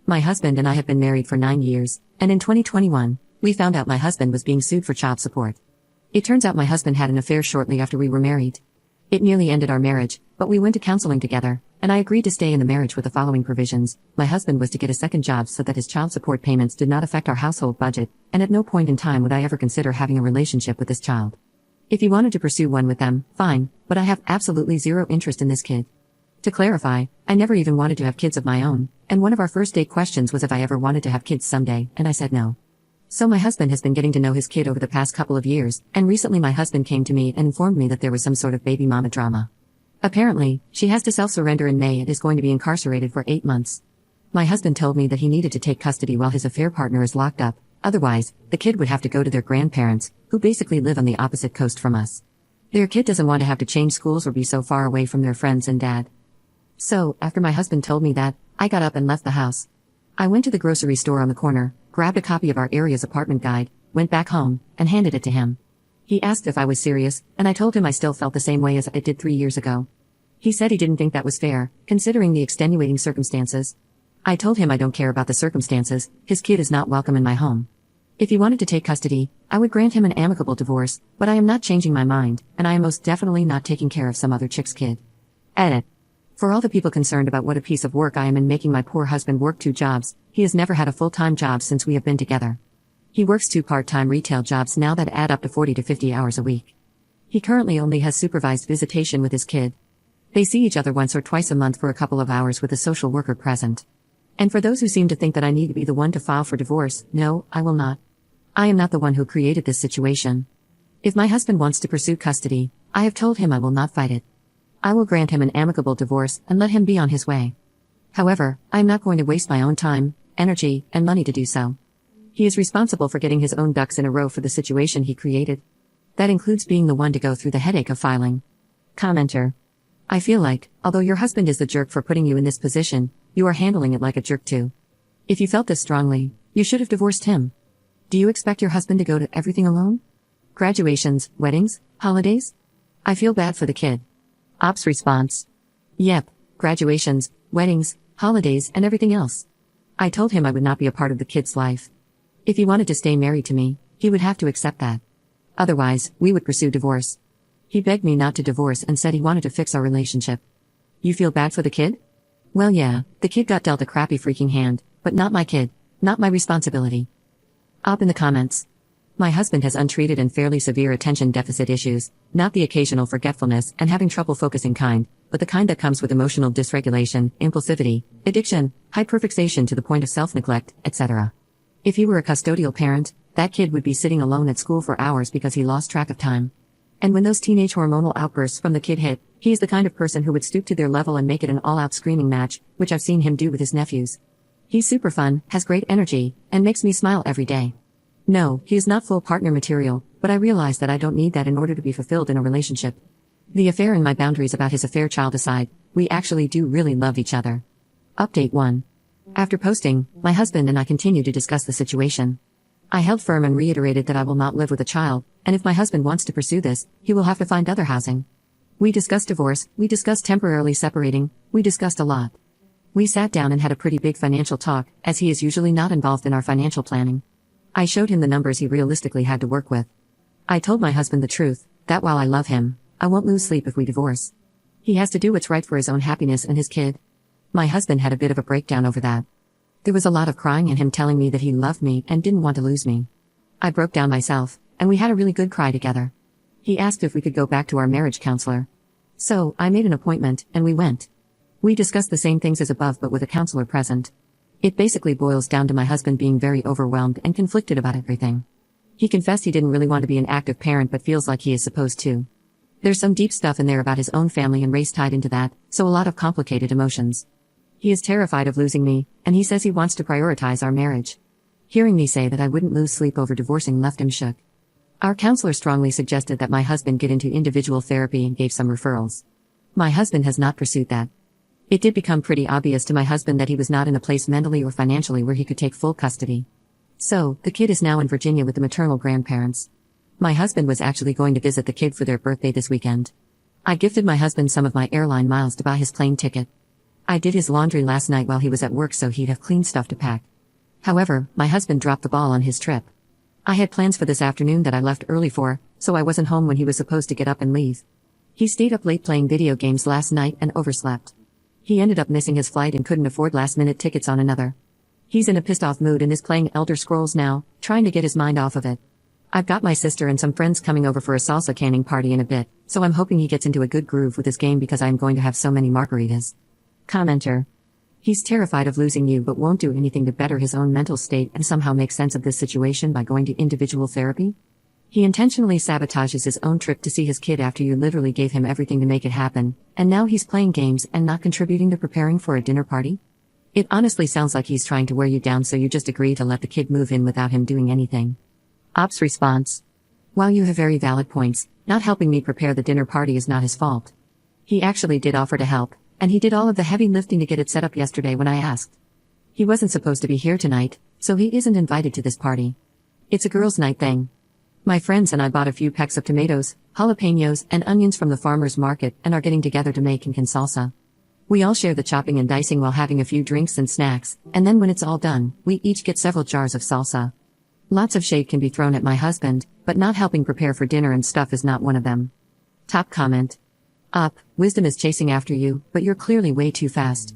My husband and I have been married for 9 years, and in 2021, we found out my husband was being sued for child support. It turns out my husband had an affair shortly after we were married. It nearly ended our marriage, but we went to counseling together, and I agreed to stay in the marriage with the following provisions. My husband was to get a second job so that his child support payments did not affect our household budget, and at no point in time would I ever consider having a relationship with this child. If he wanted to pursue one with them, fine, but I have absolutely zero interest in this kid. To clarify, I never even wanted to have kids of my own, and one of our first date questions was if I ever wanted to have kids someday, and I said no. So my husband has been getting to know his kid over the past couple of years, and recently my husband came to me and informed me that there was some sort of baby mama drama. Apparently, she has to self-surrender in May and is going to be incarcerated for 8 months. My husband told me that he needed to take custody while his affair partner is locked up, otherwise, the kid would have to go to their grandparents, who basically live on the opposite coast from us. Their kid doesn't want to have to change schools or be so far away from their friends and dad. So, after my husband told me that, I got up and left the house. I went to the grocery store on the corner, grabbed a copy of our area's apartment guide, went back home, and handed it to him. He asked if I was serious, and I told him I still felt the same way as I did 3 years ago. He said he didn't think that was fair, considering the extenuating circumstances. I told him I don't care about the circumstances, his kid is not welcome in my home. If he wanted to take custody, I would grant him an amicable divorce, but I am not changing my mind, and I am most definitely not taking care of some other chick's kid. Edit. For all the people concerned about what a piece of work I am in making my poor husband work 2 jobs, he has never had a full-time job since we have been together. He works 2 part-time retail jobs now that add up to 40 to 50 hours a week. He currently only has supervised visitation with his kid. They see each other once or twice a month for a couple of hours with a social worker present. And for those who seem to think that I need to be the one to file for divorce, no, I will not. I am not the one who created this situation. If my husband wants to pursue custody, I have told him I will not fight it. I will grant him an amicable divorce and let him be on his way. However, I am not going to waste my own time, energy, and money to do so. He is responsible for getting his own ducks in a row for the situation he created. That includes being the one to go through the headache of filing. Commenter. I feel like, although your husband is the jerk for putting you in this position, you are handling it like a jerk too. If you felt this strongly, you should have divorced him. Do you expect your husband to go to everything alone? Graduations, weddings, holidays? I feel bad for the kid. Ops response. Yep, graduations, weddings, holidays, and everything else. I told him I would not be a part of the kid's life. If he wanted to stay married to me, he would have to accept that. Otherwise, we would pursue divorce. He begged me not to divorce and said he wanted to fix our relationship. You feel bad for the kid? Well, yeah, the kid got dealt a crappy freaking hand, but not my kid, not my responsibility. Op in the comments. My husband has untreated and fairly severe attention deficit issues, not the occasional forgetfulness and having trouble focusing kind, but the kind that comes with emotional dysregulation, impulsivity, addiction, hyperfixation to the point of self-neglect, etc. If he were a custodial parent, that kid would be sitting alone at school for hours because he lost track of time. And when those teenage hormonal outbursts from the kid hit, he is the kind of person who would stoop to their level and make it an all-out screaming match, which I've seen him do with his nephews. He's super fun, has great energy, and makes me smile every day. No, he is not full partner material, but I realize that I don't need that in order to be fulfilled in a relationship. The affair and my boundaries about his affair child aside, we actually do really love each other. Update 1. After posting, my husband and I continue to discuss the situation. I held firm and reiterated that I will not live with a child, and if my husband wants to pursue this, he will have to find other housing. We discussed divorce, we discussed temporarily separating, we discussed a lot. We sat down and had a pretty big financial talk, as he is usually not involved in our financial planning. I showed him the numbers he realistically had to work with. I told my husband the truth, that while I love him, I won't lose sleep if we divorce. He has to do what's right for his own happiness and his kid. My husband had a bit of a breakdown over that. There was a lot of crying and him telling me that he loved me and didn't want to lose me. I broke down myself, and we had a really good cry together. He asked if we could go back to our marriage counselor. So, I made an appointment, and we went. We discussed the same things as above but with a counselor present. It basically boils down to my husband being very overwhelmed and conflicted about everything. He confessed he didn't really want to be an active parent but feels like he is supposed to. There's some deep stuff in there about his own family and race tied into that, so a lot of complicated emotions. He is terrified of losing me, and he says he wants to prioritize our marriage. Hearing me say that I wouldn't lose sleep over divorcing left him shook. Our counselor strongly suggested that my husband get into individual therapy and gave some referrals. My husband has not pursued that. It did become pretty obvious to my husband that he was not in a place mentally or financially where he could take full custody. So, the kid is now in Virginia with the maternal grandparents. My husband was actually going to visit the kid for their birthday this weekend. I gifted my husband some of my airline miles to buy his plane ticket. I did his laundry last night while he was at work so he'd have clean stuff to pack. However, my husband dropped the ball on his trip. I had plans for this afternoon that I left early for, so I wasn't home when he was supposed to get up and leave. He stayed up late playing video games last night and overslept. He ended up missing his flight and couldn't afford last-minute tickets on another. He's in a pissed-off mood and is playing Elder Scrolls now, trying to get his mind off of it. I've got my sister and some friends coming over for a salsa canning party in a bit, so I'm hoping he gets into a good groove with his game because I'm going to have so many margaritas. Commenter. He's terrified of losing you but won't do anything to better his own mental state and somehow make sense of this situation by going to individual therapy? He intentionally sabotages his own trip to see his kid after you literally gave him everything to make it happen, and now he's playing games and not contributing to preparing for a dinner party? It honestly sounds like he's trying to wear you down so you just agree to let the kid move in without him doing anything. Ops response. While you have very valid points, not helping me prepare the dinner party is not his fault. He actually did offer to help, and he did all of the heavy lifting to get it set up yesterday when I asked. He wasn't supposed to be here tonight, so he isn't invited to this party. It's a girls' night thing. My friends and I bought a few packs of tomatoes, jalapenos, and onions from the farmer's market and are getting together to make salsa. We all share the chopping and dicing while having a few drinks and snacks, and then when it's all done, we each get several jars of salsa. Lots of shade can be thrown at my husband, but not helping prepare for dinner and stuff is not one of them. Top comment. Up, wisdom is chasing after you, but you're clearly way too fast.